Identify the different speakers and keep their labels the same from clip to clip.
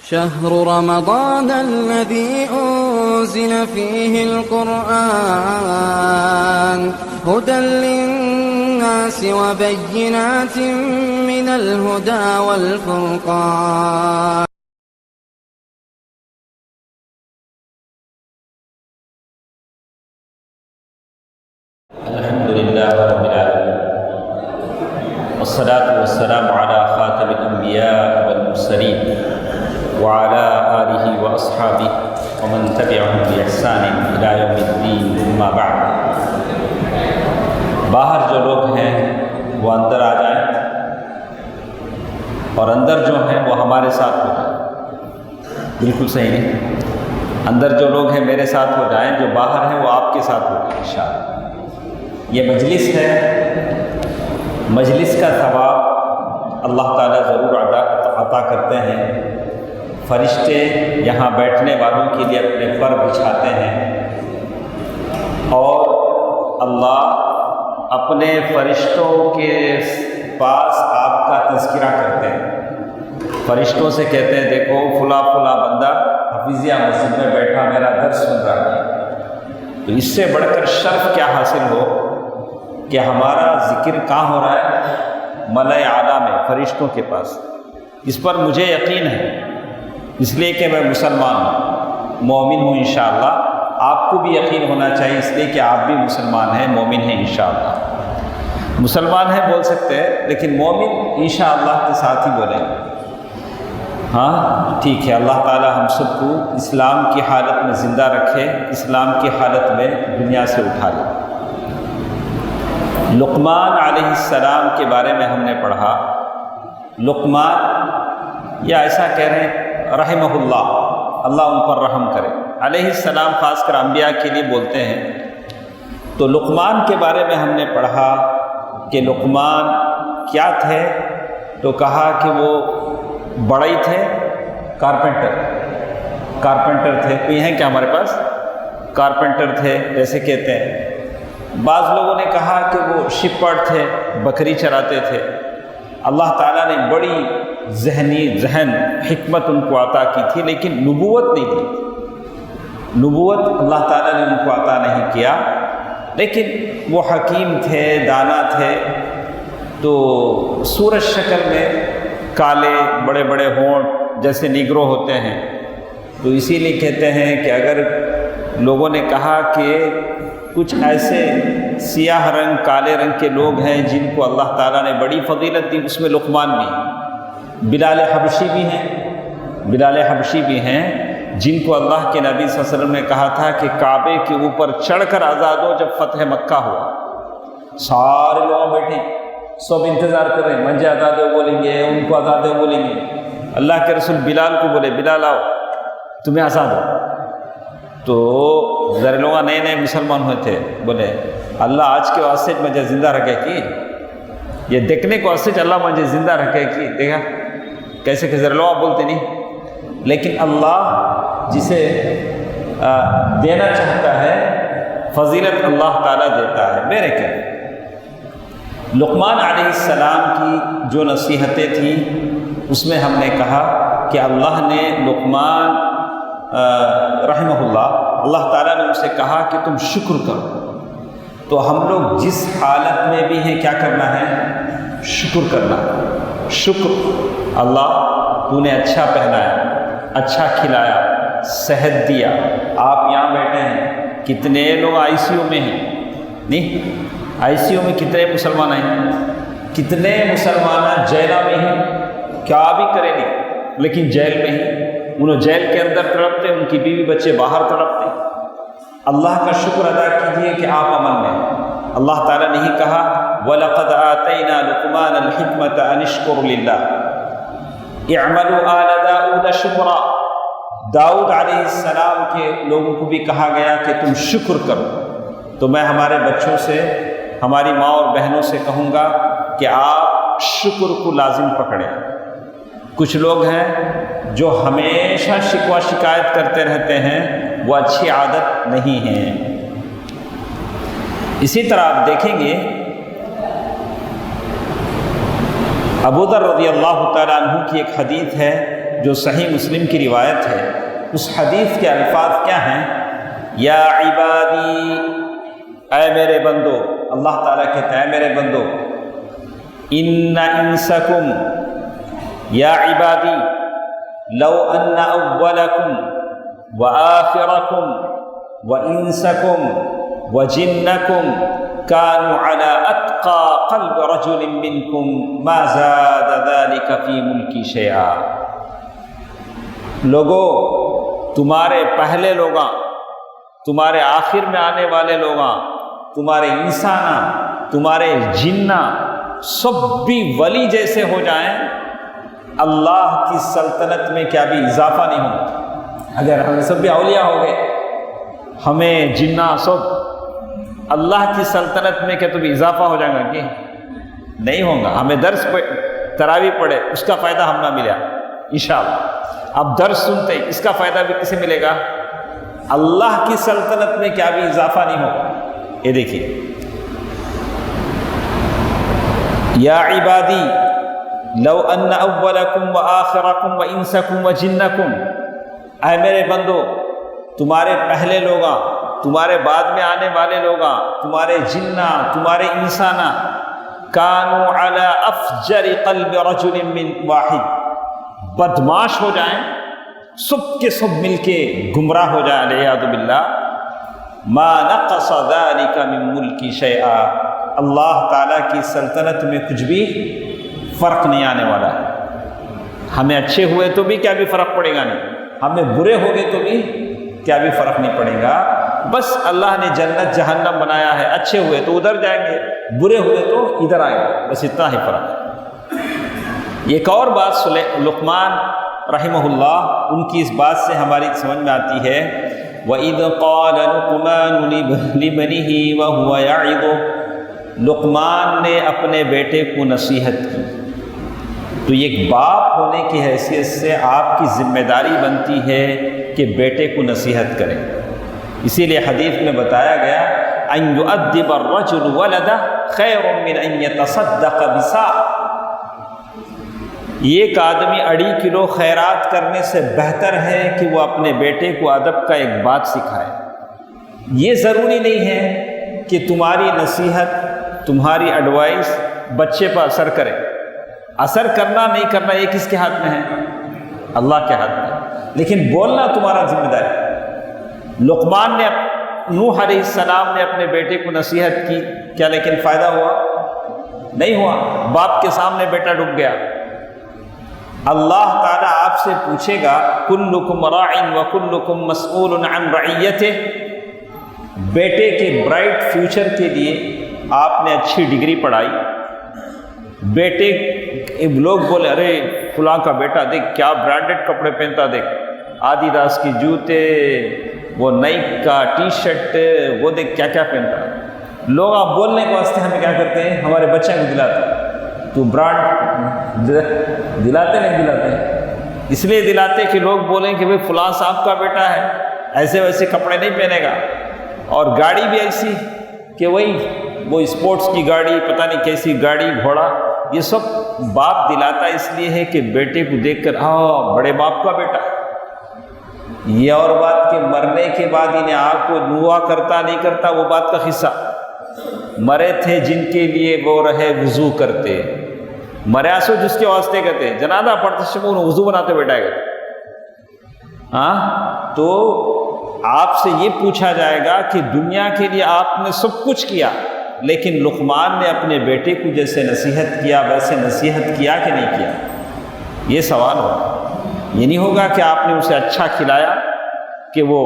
Speaker 1: شهر رمضان الذي أنزل فيه القرآن هدى للناس وبينات من الهدى والفرقان.
Speaker 2: الحمد لله رب العالمين والصلاة والسلام على خاتم الأنبياء والمرسلين وعلى آله وأصحابه ومن تبعهم بإحسان إلى يوم الدين. أما بعد، باہر جو لوگ ہیں وہ اندر آ جائیں اور اندر جو ہیں وہ ہمارے ساتھ ہو جائیں. بالکل صحیح نہیں، اندر جو لوگ ہیں میرے ساتھ ہو جائیں، جو باہر ہیں وہ آپ کے ساتھ ہو جائیں انشاءاللہ. یہ مجلس ہے، مجلس کا ثواب اللہ تعالیٰ ضرور عطا کرتے ہیں. فرشتے یہاں بیٹھنے والوں کے لیے اپنے پر بچھاتے ہیں اور اللہ اپنے فرشتوں کے پاس آپ کا تذکرہ کرتے ہیں. فرشتوں سے کہتے ہیں دیکھو فلاں فلاں بندہ حفیظیہ مسجد میں بیٹھا میرا درس سن رہا ہے. تو اس سے بڑھ کر شرف کیا حاصل ہو کہ ہمارا ذکر کہاں ہو رہا ہے؟ ملأ اعلیٰ میں، فرشتوں کے پاس. اس پر مجھے یقین ہے، اس لیے کہ میں مسلمان ہوں، مومن ہوں انشاءاللہ. آپ کو بھی یقین ہونا چاہیے اس لیے کہ آپ بھی مسلمان ہیں، مومن ہیں انشاءاللہ. مسلمان ہیں بول سکتے ہیں لیکن مومن انشاءاللہ کے ساتھ ہی بولیں. ہاں ٹھیک ہے، اللہ تعالی ہم سب کو اسلام کی حالت میں زندہ رکھے، اسلام کی حالت میں دنیا سے اٹھا لے. لقمان علیہ السلام کے بارے میں ہم نے پڑھا. لقمان، یا ایسا کہہ رہے ہیں رحمہ اللہ، اللہ ان پر رحم کرے. علیہ السلام خاص کر انبیاء کے لیے بولتے ہیں. تو لقمان کے بارے میں ہم نے پڑھا کہ لقمان کیا تھے، تو کہا کہ وہ بڑے تھے، کارپینٹر تھے. کوئی ہیں کیا ہمارے پاس؟ کارپینٹر تھے جیسے کہتے ہیں. بعض لوگوں نے کہا کہ وہ شپرڈ تھے، بکری چراتے تھے. اللہ تعالیٰ نے بڑی ذہن حکمت ان کو عطا کی تھی، لیکن نبوت نہیں دی. نبوت اللہ تعالیٰ نے ان کو عطا نہیں کیا، لیکن وہ حکیم تھے، دانا تھے. تو صورت شکل میں کالے، بڑے بڑے ہونٹ جیسے نیگرو ہوتے ہیں. تو اسی لیے کہتے ہیں کہ اگر لوگوں نے کہا کہ کچھ ایسے سیاہ رنگ، کالے رنگ کے لوگ ہیں جن کو اللہ تعالیٰ نے بڑی فضیلت دی، اس میں لقمان بھی ہیں. بلال حبشی بھی ہیں جن کو اللہ کے نبی صلی اللہ علیہ وسلم نے کہا تھا کہ کعبے کے اوپر چڑھ کر آزاد ہو جب فتح مکہ ہوا. سارے لوگ بیٹھے سب انتظار کر رہے ہیں، منجے آزاد ہو بولیں گے، ان کو آزاد ہو بولیں گے. اللہ کے رسول بلال کو بولے بلال آؤ تمہیں آزاد ہو. تو ذرا لوگ نئے مسلمان ہوئے تھے، بولے اللہ آج کے واسطے مجھے زندہ رکھے کی، یہ دیکھنے کو واسطے اللہ مجھے زندہ رکھے کی. دیکھا کیسے کہ ذرا لوگ بولتے نہیں، لیکن اللہ جسے دینا چاہتا ہے فضیلت اللہ تعالیٰ دیتا ہے. میرے کیا لقمان علیہ السلام کی جو نصیحتیں تھیں اس میں ہم نے کہا کہ اللہ نے لقمان رحمہ اللہ تعالیٰ نے ان سے کہا کہ تم شکر کرو. تو ہم لوگ جس حالت میں بھی ہیں کیا کرنا ہے؟ شکر کرنا. شکر اللہ تو نے اچھا پہنایا، اچھا کھلایا، صحت دیا. آپ یہاں بیٹھے ہیں، کتنے لوگ آئی سی یو میں ہیں؟ نہیں، آئی سی یو میں کتنے مسلمان ہیں؟ کتنے مسلمان جیلوں میں ہیں، کیا بھی کریں نہیں لیکن جیل میں ہی. انہوں جیل کے اندر تڑپتے، ان کی بیوی بچے باہر تڑپتے. اللہ کا شکر ادا کیجیے کہ آپ امن میں. اللہ تعالیٰ نے ہی کہا وَلَقَدْ آتَيْنَا لُقْمَانَ الْحِكْمَةَ أَنِ اشْكُرْ لِلَّهِ اعْمَلُوا آلَ دَاؤُودَ شُكْرًا. داؤد علیہ السلام کے لوگوں کو بھی کہا گیا کہ تم شکر کرو. تو میں ہمارے بچوں سے، ہماری ماں اور بہنوں سے کہوں گا کہ آپ شکر کو لازم پکڑیں. کچھ لوگ ہیں جو ہمیشہ شکوہ شکایت کرتے رہتے ہیں، وہ اچھی عادت نہیں ہے. اسی طرح آپ دیکھیں گے ابو ذر رضی اللہ تعالیٰ عنہ کی ایک حدیث ہے جو صحیح مسلم کی روایت ہے، اس حدیث کے الفاظ کیا ہیں؟ یا عبادی، اے میرے بندو، اللہ تعالیٰ کہتا ہے اے میرے بندو، ان انسکم، یا عبادی لو ان اولکم وآخرکم وانسکم وجنکم كانوا على اتقى قلب رجل منكم ما زاد ذلك في ملکی شیئا۔ لوگوں، تمہارے پہلے لوگاں، تمہارے آخر میں آنے والے لوگاں، تمہارے انساناں، تمہارے جنہ، سب بھی ولی جیسے ہو جائیں، اللہ کی سلطنت میں کیا بھی اضافہ نہیں ہوتا۔ اگر ہم سب بھی اولیاء ہو گئے، ہمیں جنہ سب اللہ کی سلطنت میں کیا تو بھی اضافہ ہو جائے گا کہ نہیں ہوگا؟ ہمیں درس تراویح پڑھے، اس کا فائدہ ہم نہ ملا انشاءاللہ۔ اب درس سنتے ہیں، اس کا فائدہ بھی کسے ملے گا؟ اللہ کی سلطنت میں کیا بھی اضافہ نہیں ہوگا۔ یہ دیکھیے، یا عبادی لو ان اولکم وآخرکم وانسکم وجنکم، اے میرے بندو، تمہارے پہلے لوگاں، تمہارے بعد میں آنے والے لوگاں، تمہارے جنہ، تمہارے انسانہ، کانوا علی افجر قلب رجل من واحد، بدمعاش ہو جائیں، سب کے سب مل کے گمراہ ہو جائیں، والعیاذ باللہ، ما نقص ذلک من ملکی شیئا، اللہ تعالیٰ کی سلطنت میں کچھ بھی فرق نہیں آنے والا ہے۔ ہمیں اچھے ہوئے تو بھی کیا بھی فرق پڑے گا نہیں، ہمیں برے ہو گئے تو بھی کیا بھی فرق نہیں پڑے گا۔ بس اللہ نے جنت جہنم بنایا ہے، اچھے ہوئے تو ادھر جائیں گے، برے ہوئے تو ادھر آئیں گے، بس اتنا ہی فرق ہے۔ ایک اور بات لقمان رحمہ اللہ، ان کی اس بات سے ہماری سمجھ میں آتی ہے، وَإِذْ قَالَ لُقْمَانُ لِابْنِهِ وَهُوَ يَعِظُهُ، لقمان نے اپنے بیٹے کو نصیحت کی۔ تو ایک باپ ہونے کی حیثیت سے آپ کی ذمہ داری بنتی ہے کہ بیٹے کو نصیحت کریں۔ اسی لیے حدیث میں بتایا گیا ان یؤدب الرجل ولدہ خیر من ان یتصدق بصاع، ایک آدمی 2.5 کلو خیرات کرنے سے بہتر ہے کہ وہ اپنے بیٹے کو ادب کا ایک بات سکھائے۔ یہ ضروری نہیں ہے کہ تمہاری نصیحت، تمہاری ایڈوائس بچے پر اثر کرے۔ اثر کرنا نہیں کرنا یہ کس کے ہاتھ میں ہے؟ اللہ کے ہاتھ میں، لیکن بولنا تمہارا ذمہ داری۔ لقمان نے، نوح علیہ السلام نے اپنے بیٹے کو نصیحت کی، کیا لیکن فائدہ ہوا؟ نہیں ہوا، باپ کے سامنے بیٹا ڈوب گیا۔ اللہ تعالیٰ آپ سے پوچھے گا کلکم راع وکلکم مسئول عن رعیتہ، بیٹے کے برائٹ فیوچر کے لیے آپ نے اچھی ڈگری پڑھائی، بیٹے لوگ بولے ارے فلاں کا بیٹا دیکھ کیا برانڈڈ کپڑے پہنتا، دیکھ آدیداس کی جوتے، وہ نائک کا ٹی شرٹ، وہ دیکھ کیا کیا پہنتا۔ لوگ آپ بولنے کے واسطے ہمیں کیا کرتے ہیں؟ ہمارے بچے کو دلاتے ہیں، تو برانڈ دلاتے نہیں دلاتے ہیں، اس لیے دلاتے کہ لوگ بولیں کہ بھئی فلاں صاحب کا بیٹا ہے، ایسے ویسے کپڑے نہیں پہنے گا، اور گاڑی بھی ایسی کہ وہ اسپورٹس کی گاڑی، پتہ نہیں کیسی گاڑی، گھوڑا، یہ سب باپ دلاتا اس لیے ہے کہ بیٹے کو دیکھ کر ہاں بڑے باپ کا بیٹا ہے۔ یہ اور بات کہ مرنے کے بعد انہیں آگ کو دعا کرتا نہیں کرتا، وہ بات کا قصہ۔ مرے تھے جن کے لیے وہ رہے وضو کرتے، مریا سو جس کے واسطے کہتے، جنازہ پڑھتے سے انہیں وضو بناتے بیٹھا گئے۔ ہاں، تو آپ سے یہ پوچھا جائے گا کہ دنیا کے لیے آپ نے سب کچھ کیا، لیکن لقمان نے اپنے بیٹے کو جیسے نصیحت کیا ویسے نصیحت کیا کہ نہیں کیا؟ یہ سوال ہوگا۔ یہ نہیں ہوگا کہ آپ نے اسے اچھا کھلایا کہ وہ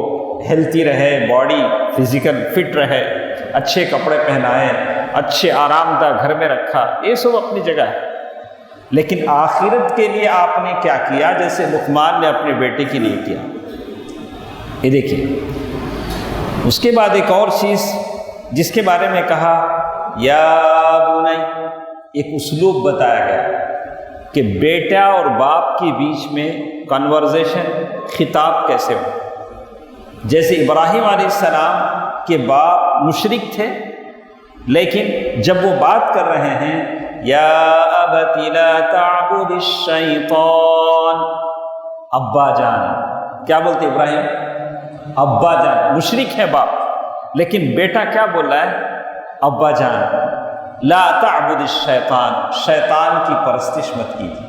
Speaker 2: ہیلتھی رہے، باڈی فزیکل فٹ رہے، اچھے کپڑے پہنائے، اچھے آرام دہ گھر میں رکھا، یہ سب اپنی جگہ ہے، لیکن آخرت کے لیے آپ نے کیا کیا جیسے لقمان نے اپنے بیٹے کے لیے کیا؟ یہ دیکھیے، اس کے بعد ایک اور چیز جس کے بارے میں کہا یا بنی، ایک اسلوب بتایا گیا کہ بیٹا اور باپ کے بیچ میں کنورزیشن، خطاب کیسے ہو۔ جیسے ابراہیم علیہ السلام کے باپ مشرک تھے، لیکن جب وہ بات کر رہے ہیں یا ابت لا تعبد الشیطان، ابا جان، کیا بولتے ابراہیم؟ ابا جان، مشرک ہے باپ، لیکن بیٹا کیا بول رہا ہے؟ ابا جان، لا تعبد الشیطان، شیطان کی پرستش مت کیجیے۔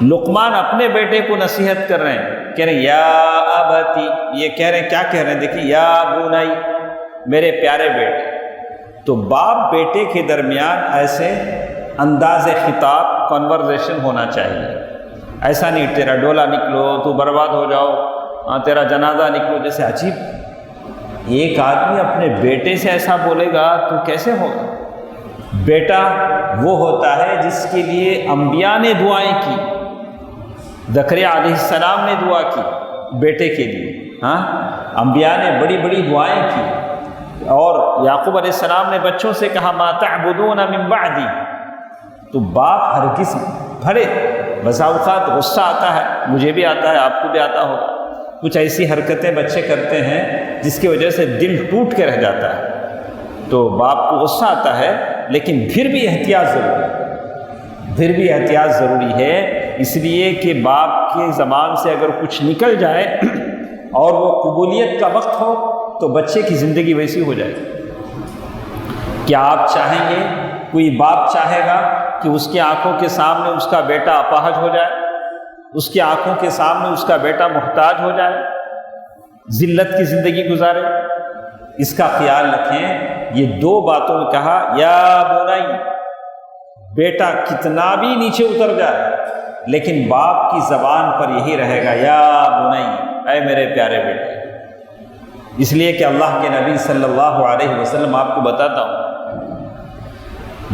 Speaker 2: لقمان اپنے بیٹے کو نصیحت کر رہے ہیں، کہہ رہے ہیں یا ابتی، یہ کہہ رہے ہیں، کیا کہہ رہے ہیں؟ دیکھیں، یا بنی، میرے پیارے بیٹے۔ تو باپ بیٹے کے درمیان ایسے انداز خطاب کنورزیشن ہونا چاہیے، ایسا نہیں تیرا ڈولا نکلو تو برباد ہو جاؤ، تیرا جنازہ نکلو، جیسے عجیب۔ ایک آدمی اپنے بیٹے سے ایسا بولے گا تو کیسے ہوگا؟ بیٹا وہ ہوتا ہے جس کے لیے انبیاء نے دعائیں کی، زکریا علیہ السلام نے دعا کی بیٹے کے لیے، انبیاء نے بڑی بڑی دعائیں کی، اور یعقوب علیہ السلام نے بچوں سے کہا ما تعبدون من بعدی۔ تو باپ ہرگز بھرے، بسا اوقات غصہ آتا ہے، مجھے بھی آتا ہے، آپ کو بھی آتا ہوگا، کچھ ایسی حرکتیں بچے کرتے ہیں جس کی وجہ سے دل ٹوٹ کے رہ جاتا ہے، تو باپ کو غصہ آتا ہے، لیکن پھر بھی احتیاط ضروری ہے، پھر بھی احتیاط ضروری ہے، اس لیے کہ باپ کی زبان سے اگر کچھ نکل جائے اور وہ قبولیت کا وقت ہو تو بچے کی زندگی ویسی ہو جائے گی۔ کیا آپ چاہیں گے، کوئی باپ چاہے گا کہ اس کی آنکھوں کے سامنے اس کا بیٹا اپاہج ہو جائے، اس کی آنکھوں کے سامنے اس کا بیٹا محتاج ہو جائے، ذلت کی زندگی گزارے؟ اس کا خیال رکھیں۔ یہ دو باتوں میں کہا یا بنی، بیٹا کتنا بھی نیچے اتر جائے لیکن باپ کی زبان پر یہی رہے گا یا بنی، اے میرے پیارے بیٹے۔ اس لیے کہ اللہ کے نبی صلی اللہ علیہ وسلم، آپ کو بتاتا ہوں،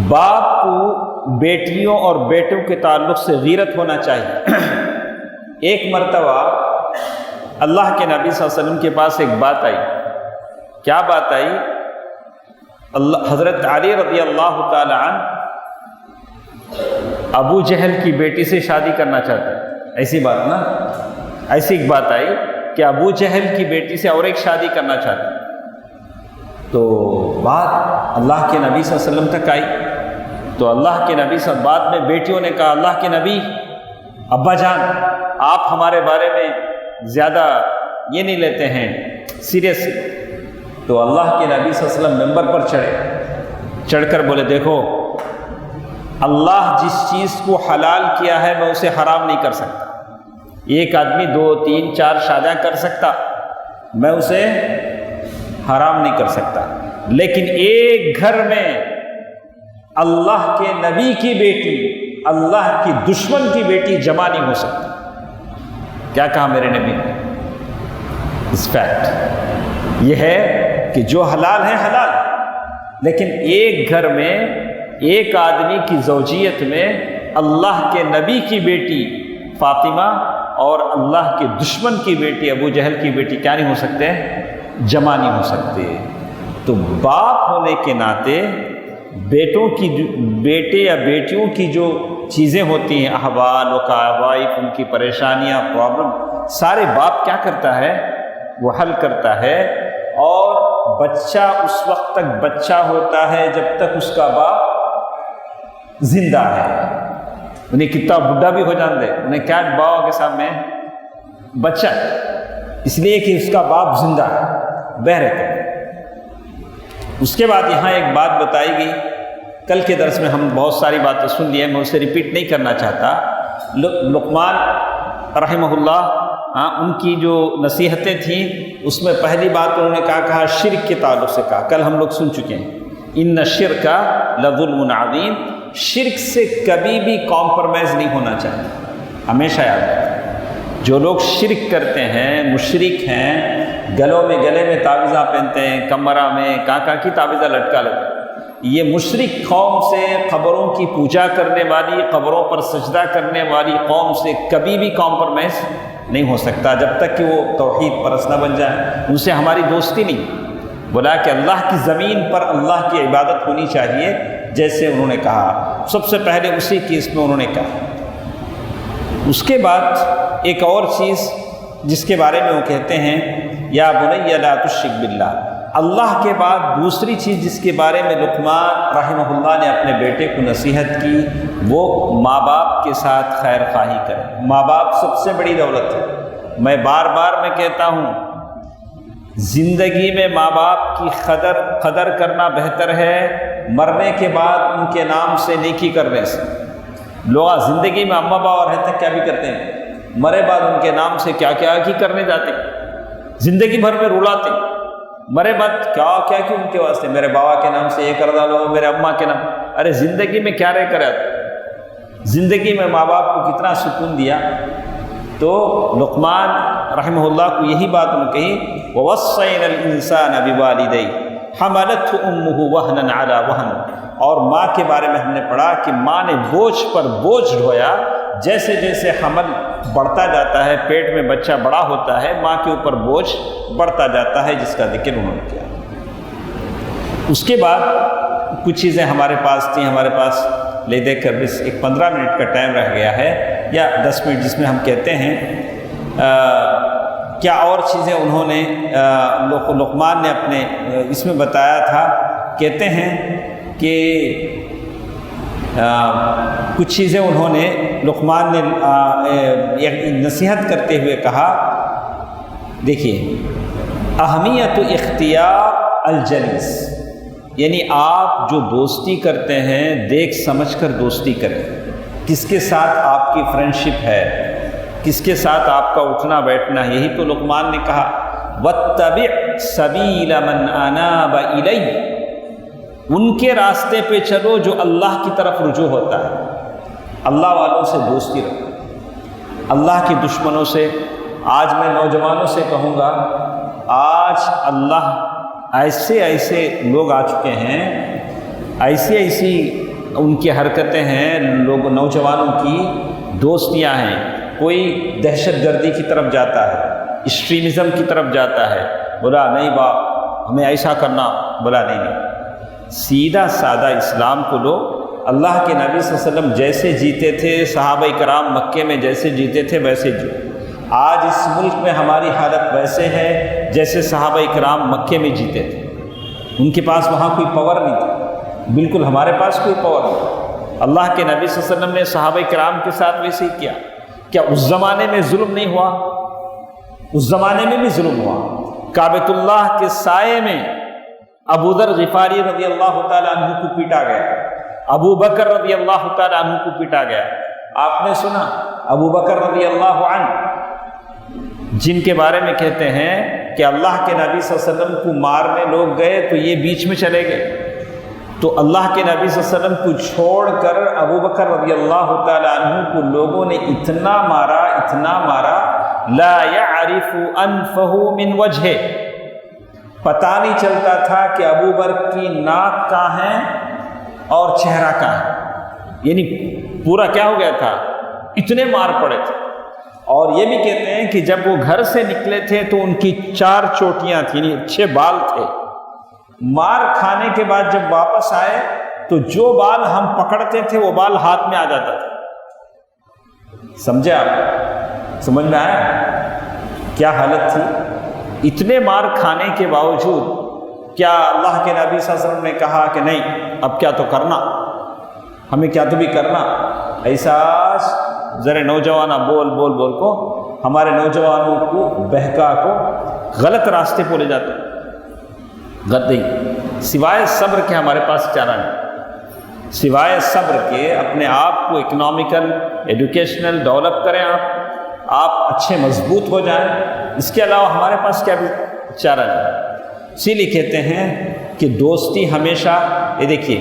Speaker 2: باپ کو بیٹیوں اور بیٹوں کے تعلق سے غیرت ہونا چاہیے۔ ایک مرتبہ اللہ کے نبی صلی اللہ علیہ وسلم کے پاس ایک بات آئی۔ کیا بات آئی؟ حضرت علی رضی اللہ تعالی عنہ ابو جہل کی بیٹی سے شادی کرنا چاہتے ہیں، ایسی بات نا، ایسی ایک بات آئی کہ ابو جہل کی بیٹی سے اور ایک شادی کرنا چاہتے ہیں۔ تو بات اللہ کے نبی صلی اللہ علیہ وسلم تک آئی، تو اللہ کے نبی صلی اللہ علیہ وسلم، بعد میں بیٹیوں نے کہا اللہ کے نبی، ابا جان آپ ہمارے بارے میں زیادہ یہ نہیں لیتے ہیں سیریس۔ تو اللہ کے نبی صلی اللہ علیہ وسلم ممبر پر چڑھ کر بولے دیکھو، اللہ جس چیز کو حلال کیا ہے میں اسے حرام نہیں کر سکتا۔ ایک آدمی 2 3 4 شادیاں کر سکتا، میں اسے حرام نہیں کر سکتا، لیکن ایک گھر میں اللہ کے نبی کی بیٹی اللہ کی دشمن کی بیٹی جمع نہیں ہو سکتی۔ کیا کہا میرے نبی نے؟ اس فیکٹ یہ ہے کہ جو حلال ہے حلال، لیکن ایک گھر میں ایک آدمی کی زوجیت میں اللہ کے نبی کی بیٹی فاطمہ اور اللہ کے دشمن کی بیٹی ابو جہل کی بیٹی کیا نہیں ہو سکتے؟ جمع نہیں ہو سکتے۔ تو باپ ہونے کے ناطے بیٹے یا بیٹیوں کی جو چیزیں ہوتی ہیں، احوال وقائف، ان کی پریشانیاں، پرابلم، سارے باپ کیا کرتا ہے؟ وہ حل کرتا ہے۔ اور بچہ اس وقت تک بچہ ہوتا ہے جب تک اس کا باپ زندہ ہے۔ انہیں کتنا بڈھا بھی ہو جان دے، انہیں کیا باپ کے سامنے بچہ، اس لیے کہ اس کا باپ زندہ ہے، بہ رہتا ہے۔ اس کے بعد یہاں ایک بات بتائی گئی، کل کے درس میں ہم بہت ساری باتیں سن لی ہیں، میں اسے ریپیٹ نہیں کرنا چاہتا۔ لقمان رحمہ اللہ، ان کی جو نصیحتیں تھیں اس میں پہلی بات انہوں نے کہا شرک کے تعلق سے کہا، کل ہم لوگ سن چکے ہیں، ان الشرک لظلم عظیم، شرک سے کبھی بھی کمپرومائز نہیں ہونا چاہیے۔ ہمیشہ یاد رکھیں، جو لوگ شرک کرتے ہیں، مشرک ہیں، گلے میں تعویذہ پہنتے ہیں، کمرہ میں کانکا کی تعویذہ لٹکا لیتے ہیں، یہ مشرک قوم سے، قبروں کی پوجا کرنے والی، قبروں پر سجدہ کرنے والی قوم سے کبھی بھی کمپرومائز نہیں ہو سکتا جب تک کہ وہ توحید پرست نہ بن جائے۔ ان سے ہماری دوستی نہیں، بولا کہ اللہ کی زمین پر اللہ کی عبادت ہونی چاہیے، جیسے انہوں نے کہا سب سے پہلے اسی کیس میں انہوں نے کہا۔ اس کے بعد ایک اور چیز جس کے بارے میں وہ کہتے ہیں یا بنی لا تشرک باللہ، اللہ کے بعد دوسری چیز جس کے بارے میں لقمان رحمہ اللہ نے اپنے بیٹے کو نصیحت کی وہ ماں باپ کے ساتھ خیر خواہی کرے۔ ماں باپ سب سے بڑی دولت ہے۔ میں بار بار میں کہتا ہوں زندگی میں ماں باپ کی قدر کرنا بہتر ہے مرنے کے بعد ان کے نام سے نیکی کرنے سے۔ لوگ زندگی میں اماں باپ رہتے کیا بھی کرتے ہیں، مرے بعد ان کے نام سے کیا کیا کی کرنے جاتے ہیں، زندگی بھر میں رلاتے، مرے بعد کیا کیا کہ ان کے واسطے میرے بابا کے نام سے یہ کر ڈالو، میرے اماں کے نام۔ ارے زندگی میں کیا رہ کر آتے، زندگی میں ماں باپ کو کتنا سکون دیا۔ تو لقمان رحمہ اللہ کو یہی بات انہوں نے کہی، وَوَصَّيْنَا الْإِنسَانَ بِوَالِدَيْهِ حَمَلَتْهُ أُمُّهُ وَهْنًا عَلَى وَهْنٍ، اور ماں کے بارے میں ہم نے پڑھا کہ ماں نے بوجھ پر بوجھ ڈھویا۔ جیسے جیسے حمل بڑھتا جاتا ہے، پیٹ میں بچہ بڑا ہوتا ہے، ماں کے اوپر بوجھ بڑھتا جاتا ہے، جس کا ذکر انہوں نے کیا۔ اس کے بعد کچھ چیزیں ہمارے پاس تھیں، ہمارے پاس لے دے کر بس ایک 15 منٹ کا ٹائم رہ گیا ہے یا 10 منٹ، جس میں ہم کہتے ہیں کیا اور چیزیں انہوں نے لقمان نے اپنے اس میں بتایا تھا۔ کہتے ہیں کہ کچھ چیزیں انہوں نے لقمان نے نصیحت کرتے ہوئے کہا، دیکھیے اہمیت اختیار الجلیس، یعنی آپ جو دوستی کرتے ہیں دیکھ سمجھ کر دوستی کریں، کس کے ساتھ آپ کی فرینڈشپ ہے، کس کے ساتھ آپ کا اٹھنا بیٹھنا۔ یہی تو لقمان نے کہا وَاتَّبِعْ سَبِيلَ مَنْ أَنَابَ إِلَيَّ، ان کے راستے پہ چلو جو اللہ کی طرف رجوع ہوتا ہے۔ اللہ والوں سے دوستی رکھو، اللہ کے دشمنوں سے۔ آج میں نوجوانوں سے کہوں گا، آج اللہ ایسے ایسے لوگ آ چکے ہیں، ایسی ان کی حرکتیں ہیں، لوگ نوجوانوں کی دوستیاں ہیں۔ کوئی دہشت گردی کی طرف جاتا ہے، ایکسٹریمزم کی طرف جاتا ہے، بولا نہیں باپ ہمیں ایسا کرنا، بولا نہیں، سیدھا سادہ اسلام کو لو۔ اللہ کے نبی صلی اللہ علیہ وسلم جیسے جیتے تھے، صحابہ کرام مکے میں جیسے جیتے تھے ویسے جیو۔ آج اس ملک میں ہماری حالت ویسے ہے جیسے صحابہ کرام مکے میں جیتے تھے۔ ان کے پاس وہاں کوئی پاور نہیں تھا، بالکل ہمارے پاس کوئی پاور نہیں۔ اللہ کے نبی صلی اللہ علیہ وسلم نے صحابہ کرام کے ساتھ ویسے ہی کیا۔ کیا اس زمانے میں ظلم نہیں ہوا؟ اس زمانے میں بھی ظلم ہوا۔ کعبۃ اللہ کے سائے میں ابو ذر غفاری رضی اللہ تعالیٰ عنہ کو پیٹا گیا، ابو بکر رضی اللہ تعالیٰ عنہ کو پیٹا گیا۔ آپ نے سنا ابو بکر رضی اللہ عنہ، جن کے بارے میں کہتے ہیں کہ اللہ کے نبی صلی اللہ علیہ وسلم کو مارنے لوگ گئے تو یہ بیچ میں چلے گئے، تو اللہ کے نبی صلی اللہ علیہ وسلم کو چھوڑ کر ابو بکر رضی اللہ تعالیٰ عنہ کو لوگوں نے اتنا مارا لا يعرف انفہ من وجہ، پتہ نہیں چلتا تھا کہ ابو بکر کی ناک کہاں ہے اور چہرہ کہاں ہے، یعنی پورا کیا ہو گیا تھا، اتنے مار پڑے تھے۔ اور یہ بھی کہتے ہیں کہ جب وہ گھر سے نکلے تھے تو ان کی 4 چوٹیاں تھیں، یعنی اچھے بال تھے۔ مار کھانے کے بعد جب واپس آئے تو جو بال ہم پکڑتے تھے وہ بال ہاتھ میں آ جاتا تھا۔ سمجھے آپ؟ سمجھ میں آیا کیا حالت تھی؟ اتنے مار کھانے کے باوجود کیا اللہ کے نبی صلی اللہ علیہ وسلم نے کہا کہ نہیں اب کیا تو کرنا، ہمیں کیا تو بھی کرنا؟ ایسا ذرا نوجوانہ بول کو ہمارے نوجوانوں کو بہکا کو غلط راستے پہ لے جاتے ہیں۔ نہیں، سوائے صبر کے ہمارے پاس چارہ نہیں، سوائے صبر کے اپنے آپ کو اکنامیکل ایڈوکیشنل ڈیولپ کریں، آپ اچھے مضبوط ہو جائیں، اس کے علاوہ ہمارے پاس کیا بھی چارہ نہیں۔ اسی لیے کہتے ہیں کہ دوستی ہمیشہ، یہ دیکھیے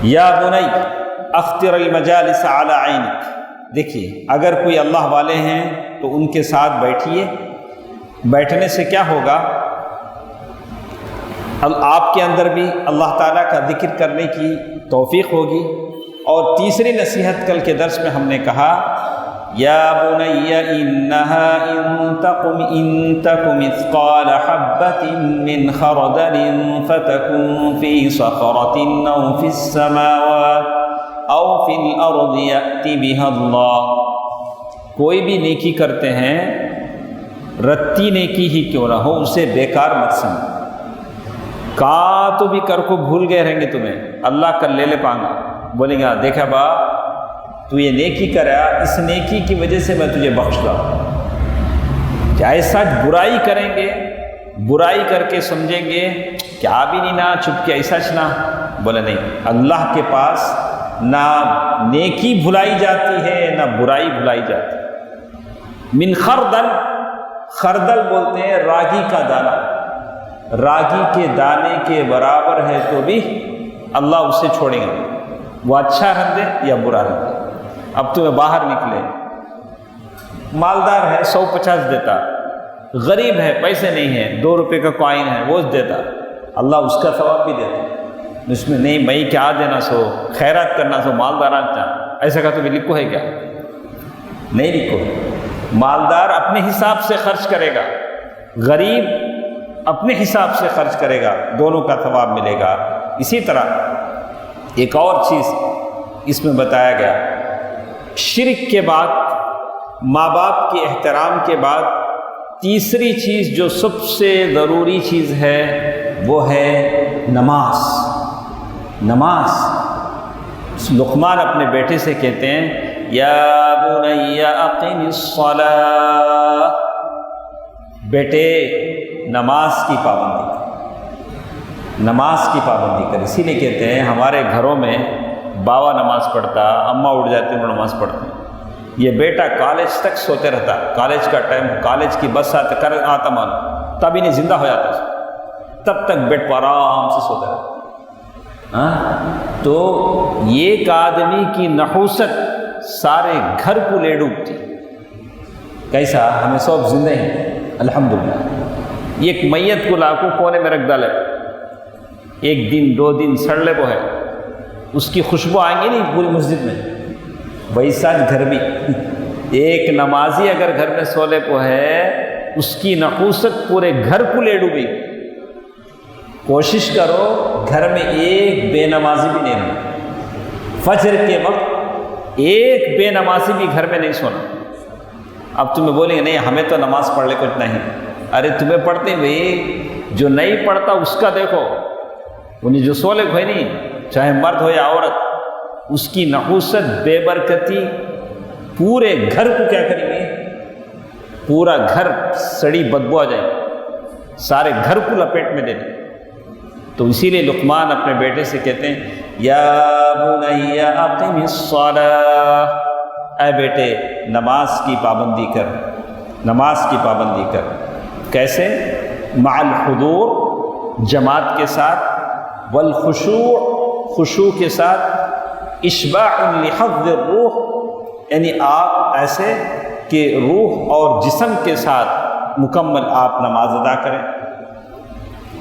Speaker 2: یا بنی اختر المجالس علی عینک، دیکھیے اگر کوئی اللہ والے ہیں تو ان کے ساتھ بیٹھیے، بیٹھنے سے کیا ہوگا، آپ کے اندر بھی اللہ تعالیٰ کا ذکر کرنے کی توفیق ہوگی۔ اور تیسری نصیحت کل کے درس میں ہم نے کہا یا بنی انہا ان تک مثقال حبۃ من خردل فتکن فی صخرۃ او فی السماوات او فی الارض یأت بها اللہ، کوئی بھی نیکی کرتے ہیں رتی نیکی ہی کیوں نہ ہو اسے بیکار مت سمجھو، کہاں تو بھی کر کو بھول گئے رہیں گے تمہیں، اللہ کر لے پاؤں گا۔ بولیں گا دیکھا با تو یہ نیکی کرا، اس نیکی کی وجہ سے میں تجھے بخش رہا۔ کیا ایسا برائی کریں گے، برائی کر کے سمجھیں گے کیا بھی نہیں نا چپ کے ایسا چنا؟ بولے نہیں، اللہ کے پاس نہ نیکی بھلائی جاتی ہے نہ برائی بھلائی جاتی ہے۔ من خردل، خردل بولتے ہیں راگی کا دانہ، راگی کے دانے کے برابر ہے تو بھی اللہ اسے چھوڑیں گا، وہ اچھا رکھ دے یا برا رکھ دے۔ اب تمہیں باہر نکلے، مالدار ہے 150 دیتا، غریب ہے پیسے نہیں ہیں 2 روپے کا کوائن ہے وہ دیتا، اللہ اس کا ثواب بھی دیتا۔ اس میں نہیں میں کیا دینا سو خیرات کرنا سو مالداران چاہ، ایسا کا تو بھی لکھو ہے کیا؟ نہیں لکھو ہے۔ مالدار اپنے حساب سے خرچ کرے گا، غریب اپنے حساب سے خرچ کرے گا، دونوں کا ثواب ملے گا۔ اسی طرح ایک اور چیز اس میں بتایا گیا، شرک کے بعد، ماں باپ کے احترام کے بعد تیسری چیز جو سب سے ضروری چیز ہے وہ ہے نماز۔ نماز لقمان اپنے بیٹے سے کہتے ہیں یا بنی اقم الصلاۃ، بیٹے نماز کی پابندی کر، نماز کی پابندی کر۔ اسی لیے کہتے ہیں ہمارے گھروں میں باوا نماز پڑھتا، اماں اٹھ جاتی وہ نماز پڑھتے، یہ بیٹا کالج تک سوتے رہتا، کالج کا ٹائم، کالج کی بس آتا معلوم تب انہیں زندہ ہو جاتا، تب تک بیٹ پر آرام سے سوتے رہتا۔ تو ایک آدمی کی نحوست سارے گھر کو لے ڈوبتی۔ کیسا؟ ہمیں سب زندہ ہیں الحمدللہ۔ ایک میت کو لاکھوں کونے میں رکھ ڈالے، 1 دن 2 دن سڑ لے وہ ہے، اس کی خوشبو آئیں گی نہیں پوری مسجد میں، ویسا گھر بھی ایک نمازی اگر گھر میں سولے کو ہے اس کی نحوست پورے گھر کو لے ڈوبی۔ کوشش کرو گھر میں ایک بے نمازی بھی نہیں رہنا، فجر کے وقت ایک بے نمازی بھی گھر میں نہیں سونا۔ اب تمہیں بولیں گے نہیں ہمیں تو نماز پڑھ لے کچھ نہیں، ارے تمہیں پڑھتے بھائی، جو نہیں پڑھتا اس کا دیکھو، انہیں جو سولے کو ہے نہیں، چاہے مرد ہو یا عورت، اس کی نحوست بے برکتی پورے گھر کو کیا کریں گے؟ پورا گھر سڑی بدبو آ جائے، سارے گھر کو لپیٹ میں دے دیں۔ تو اسی لیے لقمان اپنے بیٹے سے کہتے ہیں یا بنی اقم الصلاۃ، اے بیٹے نماز کی پابندی کر، نماز کی پابندی کر۔ کیسے؟ مع الحضور، جماعت کے ساتھ، والخشوع، خشوع کے ساتھ، اشباع لحظ الروح، یعنی آپ ایسے کہ روح اور جسم کے ساتھ مکمل آپ نماز ادا کریں۔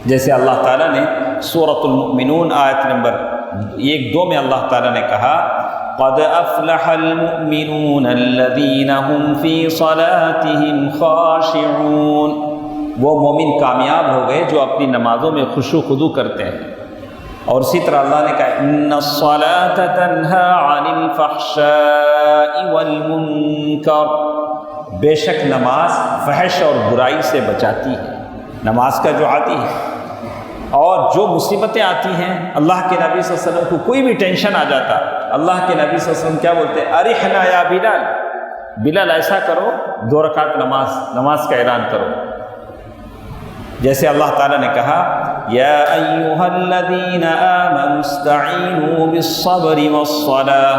Speaker 2: جیسے اللہ تعالیٰ نے سورۃ المؤمنون آیت نمبر 1-2 میں اللہ تعالیٰ نے کہا قد افلح المؤمنون الذین هم فی صلاتهم خاشعون، وہ مومن کامیاب ہو گئے جو اپنی نمازوں میں خشوع خضوع کرتے ہیں۔ اور اسی طرح اللہ نے کہا ان الصلاۃ تنہی عن الفحشاء والمنکر، بے شک نماز فحش اور برائی سے بچاتی ہے۔ نماز کا جو آتی ہے اور جو مصیبتیں آتی ہیں، اللہ کے نبی صلی اللہ علیہ وسلم کو کوئی بھی ٹینشن آ جاتا، اللہ کے نبی صلی اللہ علیہ وسلم کیا بولتے ہیں؟ ارحنا یا بلال، بلال ایسا کرو 2 رکعت نماز کا اعلان کرو۔ جیسے اللہ تعالیٰ نے کہا یا ایھا الذین آمنوا استعینوا بالصبر والصلاۃ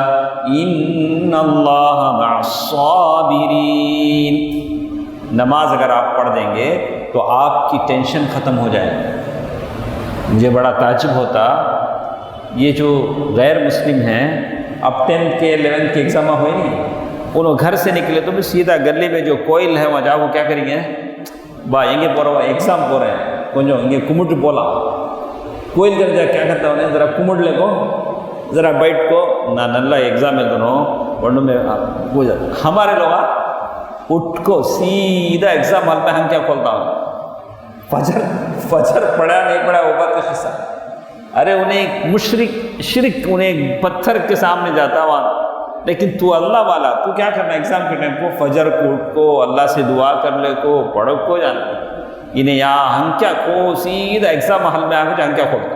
Speaker 2: ان اللہ مع الصابرین، نماز اگر آپ پڑھ دیں گے تو آپ کی ٹینشن ختم ہو جائے گی۔ مجھے بڑا تعجب ہوتا، یہ جو غیر مسلم ہیں، اب 10th کے 11th کے ایگزام ہوئے نہیں، انہوں گھر سے نکلے تو بھی سیدھا گلی میں جو کوئل ہے وہاں جا وہ کیا کریں گے؟ با ہنگے پورا ایگزام پو رہے ہیں کنجو ہنگے کمٹ بولا کوئل کر جا کیا کرتا انہیں ذرا کمٹ لے کو ذرا بیٹھ کو نہ نلہ ایگزام ہے دونوں ورنوں میں ہو جاتا۔ ہمارے لوگ اٹھ کو سیدھا ایگزام ہال میں ہم کیا کھولتا ہوں، فجر پڑھا نہیں پڑھا وہ بات کا قصہ۔ ارے انہیں شرک انہیں پتھر کے سامنے جاتا وہاں، لیکن تو اللہ والا، تو کیا کرنا ایگزام کے ٹائم کو فجر کو اٹھ کو اللہ سے دعا کر لے کو پڑھ کو جانا، انہیں یہاں ہنکیا کو سیدھا ایگزام محل میں آ کے ہنکیا کھولتا.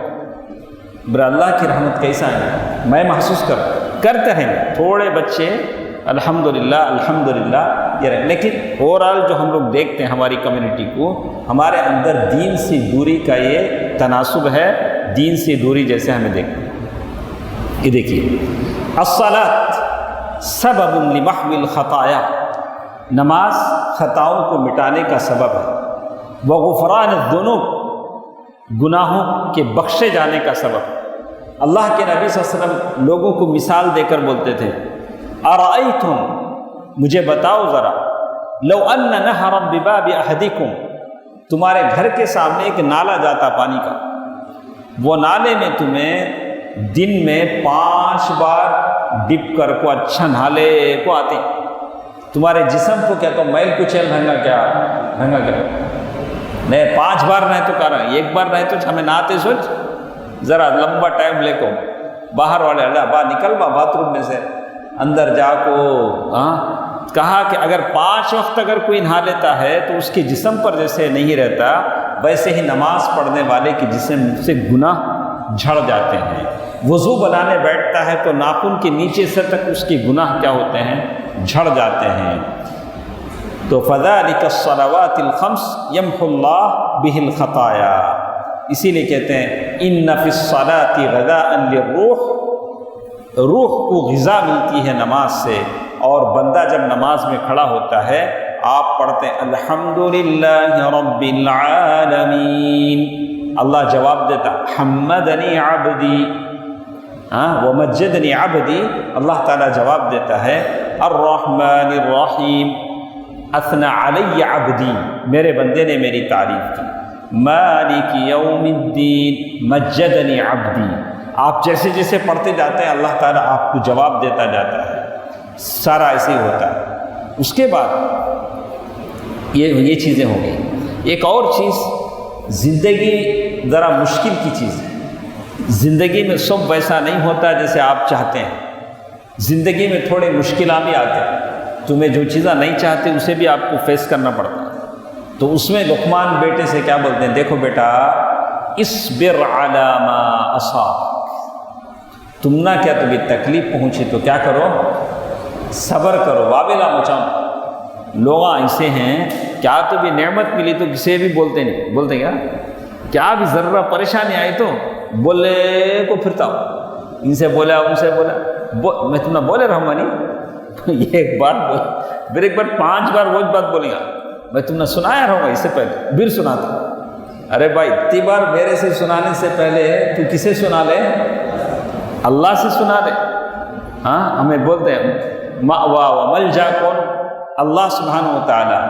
Speaker 2: برا اللہ کی رحمت کیسا ہے میں محسوس کرتے ہیں. تھوڑے بچے الحمدللہ یہ رہے. لیکن اوورال جو ہم لوگ دیکھتے ہیں ہماری کمیونٹی کو، ہمارے اندر دین سے دوری کا یہ تناسب ہے، دین سے دوری جیسے ہمیں دیکھتے ہیں. یہ دیکھیے، الصلاۃ سبب لمحو الخطایا، نماز خطاؤں کو مٹانے کا سبب ہے. وغفران الذنوب، گناہوں کے بخشے جانے کا سبب. اللہ کے نبی صلی اللہ علیہ وسلم لوگوں کو مثال دے کر بولتے تھے، ارائیتم، مجھے بتاؤ ذرا، لو ان نہرا بباب احدکم، تمہارے گھر کے سامنے ایک نالا جاتا پانی کا، وہ نالے میں تمہیں دن میں 5 بار ڈپ کر کو اچھا نہالے کو آتے، تمہارے جسم کو کیا تو میل کچیل بھنگا کیا نہیں 5 بار نہیں تو کر رہا، 1 بار نہیں تو ہمیں نہاتے سوچ ذرا لمبا ٹائم لے کو باہر والے باہر نکل باتھ روم میں سے اندر جا کو. کہا کہ اگر 5 وقت اگر کوئی نہا لیتا ہے تو اس کے جسم پر جیسے نہیں رہتا، ویسے ہی نماز پڑھنے والے کے جسم سے گناہ جھڑ جاتے ہیں. وضو بنانے بیٹھتا ہے تو ناخن کے نیچے سے تک اس کے گناہ کیا ہوتے ہیں، جھڑ جاتے ہیں. تو فذلک الصلوات الخمس یمحو اللہ بہ الخطایا، اسی لیے کہتے ہیں ان فی الصلاۃ غذاء للروح، روح کو غذا ملتی ہے نماز سے. اور بندہ جب نماز میں کھڑا ہوتا ہے آپ پڑھتے ہیں الحمدللہ رب العالمین، اللہ جواب دیتا حمدنی عبدی، ومجدنی عبدی، اللہ تعالیٰ جواب دیتا ہے الرحمن الرحیم اثنى علی عبدی، میرے بندے نے میری تعریف کی. مالک یوم الدین مجدنی عبدی، آپ جیسے جیسے پڑھتے جاتے ہیں اللہ تعالیٰ آپ کو جواب دیتا جاتا ہے. سارا ایسے ہی ہوتا ہے. اس کے بعد یہ چیزیں ہو گئی. ایک اور چیز، زندگی ذرا مشکل کی چیز ہے. زندگی میں سب ویسا نہیں ہوتا جیسے آپ چاہتے ہیں. زندگی میں تھوڑے مشکلات بھی آتے ہیں، تمہیں جو چیزیں نہیں چاہتے اسے بھی آپ کو فیس کرنا پڑتا ہے. تو اس میں لقمان بیٹے سے کیا بولتے ہیں، دیکھو بیٹا اصبر علی ما اصابک، تم نہ کیا تمہیں تکلیف پہنچے تو کیا کرو، صبر کرو. وابلا مچاؤ، لوگ ایسے ہیں کیا تو بھی نعمت ملی تو کسی بھی بولتے نہیں، بولتے کیا بھی ذرہ پریشانی آئی تو بولے کو پھرتا ہوں، ان سے بولا ان سے بولا، میں تم نہ بولے رہوں گا نہیں، یہ ایک بات بول پھر ایک بار 5 بار وہ بات بولیں گا، میں تم نے سنایا رہوں گا اس سے پہلے پھر سناتا. ارے بھائی اتنی بار میرے سے سنانے سے پہلے تو کسے سنا لے، اللہ سے سنا لے. ہمیں بولتے ہیں مأوا و ملجا کون، اللہ سبحانہ و تعالی.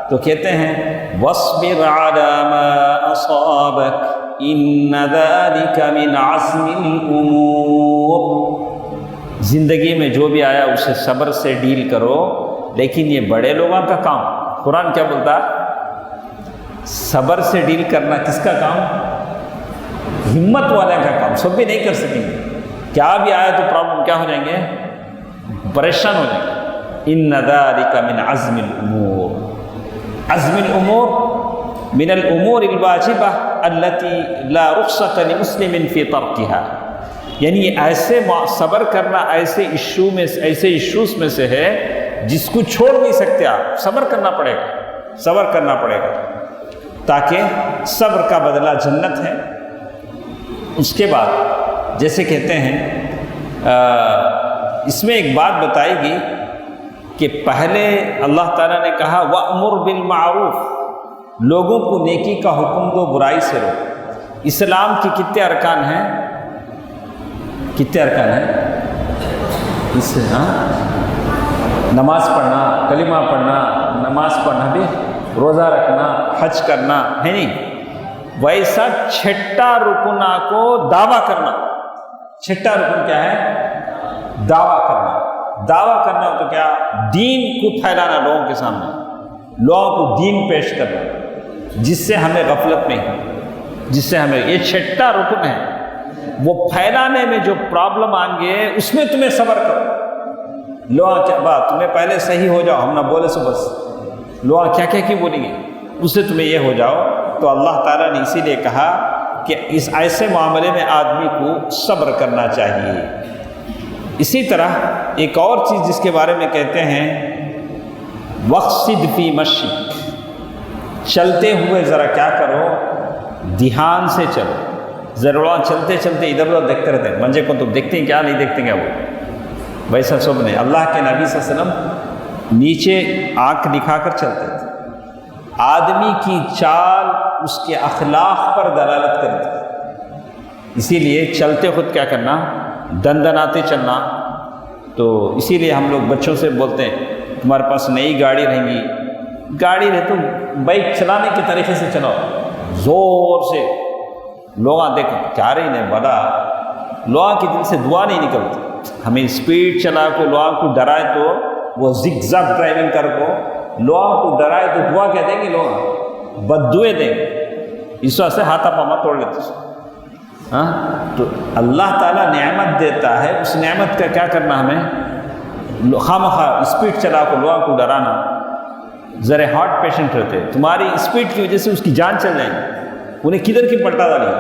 Speaker 2: تو کہتے ہیں وَاصْبِرْ عَلَى مَا أَصَابَكَ إِنَّ ذَلِكَ مِنْ عَزْمِ الْأُمُورِ، زندگی میں جو بھی آیا اسے صبر سے ڈیل کرو. لیکن یہ بڑے لوگوں کا کام، قرآن کیا بولتا، صبر سے ڈیل کرنا کس کا کام، ہمت والے کا کام. سب بھی نہیں کر سکیں گے، کیا بھی آیا تو پرابلم کیا ہو جائیں گے، پریشان ہو جائیں گے. ان ذلک من عزم الامور، عزم الامور من الامور الواجبہ التي لا رخصة لمسلم في ترکها، یعنی ایسے صبر کرنا ایسے ایشوز میں سے ہے جس کو چھوڑ نہیں سکتے آپ. صبر کرنا پڑے گا، صبر کرنا پڑے گا، تاکہ صبر کا بدلہ جنت ہے. اس کے بعد جیسے کہتے ہیں اس میں ایک بات بتائی گی کہ پہلے اللہ تعالیٰ نے کہا وَأْمُرْ بِالْمَعْرُوفِ، لوگوں کو نیکی کا حکم دو، برائی سے روکو. اسلام کی کتنے ارکان ہیں، کتنے ارکان ہیں اس سے؟ نماز پڑھنا، کلمہ پڑھنا، نماز پڑھنا بھی، روزہ رکھنا، حج کرنا ہے نہیں. ویسا چھٹا رکنا کو دعویٰ کرنا. چھٹا رکن کیا ہے، دعویٰ کرنا. دعویٰ کرنا تو کیا، دین کو پھیلانا لوگوں کے سامنے، لوگوں کو دین پیش کرنا، جس سے ہمیں غفلت نہیں، جس سے ہمیں یہ چھٹا رکن ہے. وہ پھیلانے میں جو پرابلم آئیں گے اس میں تمہیں صبر کرو. لوگ کیا بات، تمہیں پہلے صحیح ہو جاؤ، ہم نہ بولے سو بس، لوگ کیا کیا کی بولیں گے، اس سے تمہیں یہ ہو جاؤ تو اللہ تعالیٰ نے اسی لیے کہا کہ اس ایسے معاملے میں آدمی کو صبر کرنا چاہیے۔ اسی طرح ایک اور چیز جس کے بارے میں کہتے ہیں وقصد فی مشیک، چلتے ہوئے ذرا کیا کرو، دھیان سے چلو۔ ضرور چلتے چلتے ادھر ادھر دیکھتے رہتے ہیں، منجے کو تو دیکھتے ہیں کیا نہیں دیکھتے کیا وہ، ویسا سب نے اللہ کے نبی صلی اللہ علیہ وسلم نیچے آنکھ دکھا کر چلتے تھے۔ آدمی کی چال اس کے اخلاق پر دلالت کرتی ہے، اسی لیے چلتے خود کیا کرنا، دندناتے چلنا۔ تو اسی لیے ہم لوگ بچوں سے بولتے ہیں تمہارے پاس نئی گاڑی رہیں گی، گاڑی رہے تو بائک چلانے کے طریقے سے چلاؤ، زور سے۔ لوگ دیکھو کیا رہی نے بڑا لوگوں کے دل سے دعا نہیں نکلتی۔ ہمیں اسپیڈ چلا کو لوگوں کو ڈرائے تو وہ زگ زگ ڈرائیونگ کر کو لوگوں کو ڈرائے تو دعا کیا دیں گے، لوگ بددعائیں دیں گے، اس وجہ سے ہاتھا پاما توڑ لیتے۔ ہاں تو اللہ تعالیٰ نعمت دیتا ہے، اس نعمت کا کیا کرنا، ہمیں خواہ اسپیڈ چلا کو لوگوں کو ڈرانا۔ ذرا ہارٹ پیشنٹ رہتے، تمہاری اسپیڈ کی وجہ سے اس کی جان چل جائے گی، انہیں کدھر کی پلٹا ڈالی۔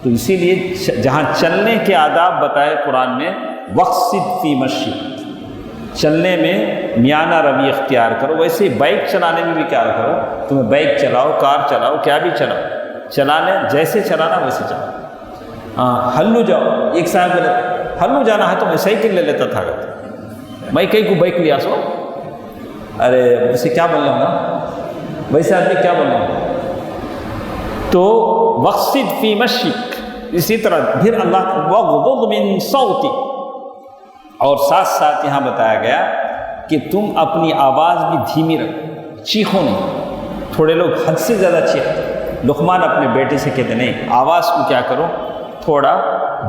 Speaker 2: تو اسی لیے جہاں چلنے کے آداب بتائے قرآن میں، وقصد فی مشیک، چلنے میں میانہ روی اختیار کرو۔ ویسے بائک چلانے میں بھی کیا کرو، تمہیں بائک چلاؤ، کار چلاؤ، کیا بھی چلاؤ، چلانے جیسے چلانا ویسے چلاؤ۔ ہلو جاؤ، ایک صاحب بولے ہلو جانا ہے تو میں سائیکل لے لیتا تھا، میں کہیں کو بائک لیا سو، ارے اسے کیا بول رہا ہوں نا، ویسے آدمی کیا بول رہا ہوں۔ تو وقصد فی مشیک، اسی طرح پھر اللہ وغضض من صوتک، اور ساتھ ساتھ یہاں بتایا گیا کہ تم اپنی آواز بھی دھیمی رکھو، چیخو نہیں۔ تھوڑے لوگ حد سے زیادہ چیختے، لقمان اپنے بیٹے سے کہتے نہیں، آواز کو کیا کرو، تھوڑا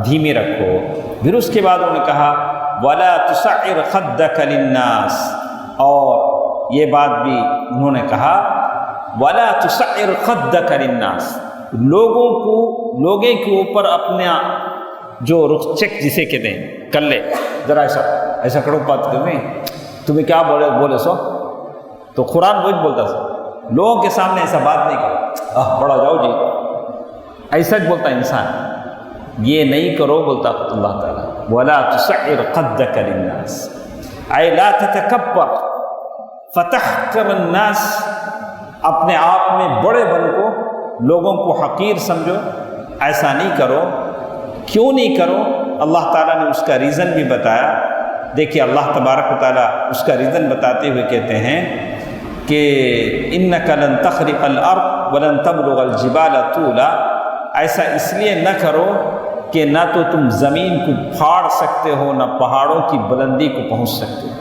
Speaker 2: دھیمی رکھو۔ پھر اس کے بعد انہوں نے کہا وَلَا تُسَعِّرْ خَدَّكَ لِلنَّاسِ، اور یہ بات بھی انہوں نے کہا وَلَا تُسَعِّرْ خَدَّكَ لِلنَّاسِ، لوگوں کے اوپر اپنا جو رخ چیک جسے کہتے ہیں کر لے، ذرا ایسا کڑو بات کریں، تمہیں کیا بولے سو، تو قرآن وہی بولتا سو، لوگوں کے سامنے ایسا بات نہیں کرو، بڑا جاؤ جی، ایسا بولتا انسان، یہ نہیں کرو بولتا اللہ تعالیٰ۔ وَلَا تُسَعِّرْ خَدَّكَ لِلنَّاسِ اَيْ لَا تَتَكَبَّرْ فَتَحْقِرَ النَّاسِ، اپنے آپ میں بڑے بن کو لوگوں کو حقیر سمجھو، ایسا نہیں کرو۔ کیوں نہیں کرو؟ اللہ تعالیٰ نے اس کا ریزن بھی بتایا۔ دیکھیے اللہ تبارک و تعالیٰ اس کا ریزن بتاتے ہوئے کہتے ہیں کہ اِنَّكَ لَن تَخْرِقَ الْأَرْضَ وَلَن تَبْلُغَ الْجِبَالَ طُولًا، ایسا اس لیے نہ کرو کہ نہ تو تم زمین کو پھاڑ سکتے ہو، نہ پہاڑوں کی بلندی کو پہنچ سکتے ہو،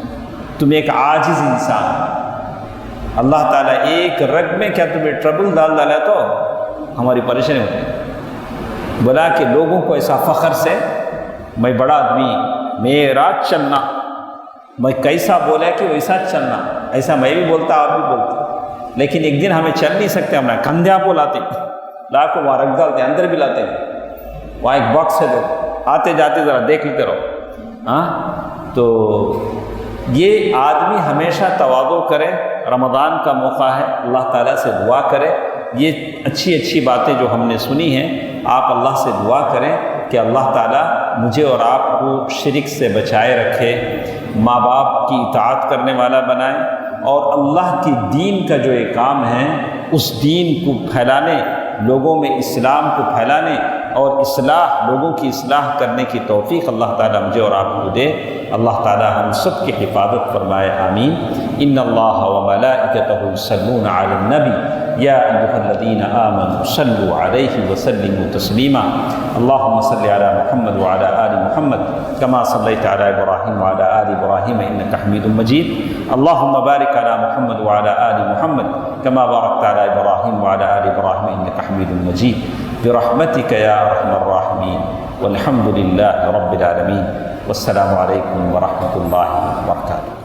Speaker 2: تم ایک عاجز انسان۔ اللہ تعالیٰ ایک رگ میں کیا تمہیں ٹربل ڈالا تو ہماری پریشانی ہوتی ہے، بلا کہ لوگوں کو ایسا فخر سے میں بڑا آدمی، میرا چلنا، میں کیسا بولا کہ ویسا چلنا، ایسا میں بھی بولتا آپ بھی بولتا، لیکن ایک دن ہمیں چل نہیں سکتے، ہمیں کندھے کو لاتے، لا کو وہاں رکھ ڈالتے، اندر بھی لاتے ہیں، وہاں ایک باکس ہے، لوگ آتے جاتے ذرا دیکھ لیتے رہو۔ ہاں تو یہ آدمی ہمیشہ تواضع کرے، رمضان کا موقع ہے، اللہ تعالیٰ سے دعا کرے، یہ اچھی باتیں جو ہم نے سنی ہیں آپ اللہ سے دعا کریں کہ اللہ تعالیٰ مجھے اور آپ کو شرک سے بچائے رکھے، ماں باپ کی اطاعت کرنے والا بنائے، اور اللہ کی دین کا جو ایک کام ہے اس دین کو پھیلانے، لوگوں میں اسلام کو پھیلانے اور لوگوں کی اصلاح کرنے کی توفیق اللہ تعالیٰ مجھے اور آپ کو دے۔ اللہ تعالیٰ ہم سب کی حفاظت فرمائے، آمین۔ ان اللہ وملائکتہ یصلون علی النبی یا ایھا الذین آمنوا صلوا علیہ وسلموا تسلیما۔ اللہم صل علی محمد وعلی آل محمد کما صلیت علی ابراہیم وعلی آل ابراہیم انک حمید مجید۔ اللہم بارک علی محمد وعلی آل محمد کما بارکت علی ابراہیم وعلی آل ابراہیم انک حمید مجید برحمتک یا ارحم الراحمین والحمد للہ رب العالمین۔ والسلام علیکم ورحمۃ اللہ وبرکاتہ۔